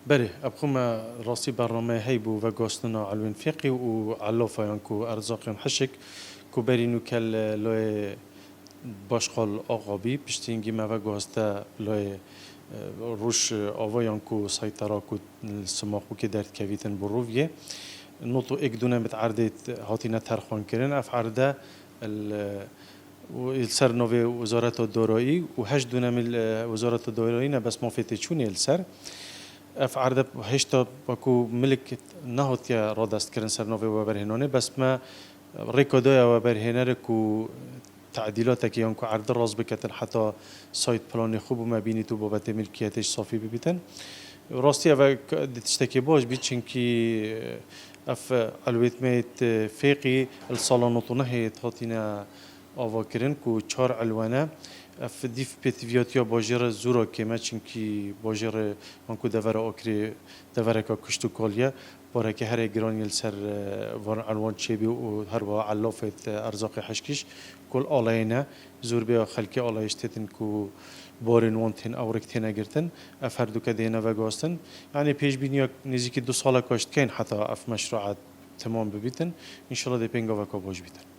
بله ابخم راستی برنامه هی بو و گاستنا علوین فقی و علافه یانکو ارزاق حشک کو برینو کل لای باشقال آقابی پشتینگی ما و گاسته لای روش آوایان کو سایترا کو سماقو که درد کویتن بروفیه نوتو اک دونه متعرضت هاتینا ترخان کردن اف عرضه السر نوی وزارت الدارایی و هشت دونه من وزارت الدارایی نه بس ما فتیچونی السر اف عرضه هشتا باکو ملک نهات یا رادست کردن سر نوی و برهنانه بس ما رکودای و برهنه رکو تعدیلات که آنکو عرض راز بکتن حتی سایت پلان خوب و مبینی تو بابت ملکیتش صافی ببیتن راستی اوه تشتكي باش بيتشنكي اف الويتميت فيقي الصالونات نهي تهاتينا آواکرین کو چهار علوانه اف دیف پیتویاتیا باجر زورا کمه چنکی باجر منکو دوره آکری دوره که کشتو کالیه باره که هر گرانی سر وان علوان چیبی و هر با علافت ارزاق حشکش کل آلاینه زور بیا خلکی آلایش تیتن کو بارن وانتن او رکتین اگرتن اف هر دو که دینه و گاستن یعنی پیش بینیا نزدیک 2 سال کاشت کن حتی اف مشروعات تمام ببیتن انشالله دی پنگا و که باش بیتن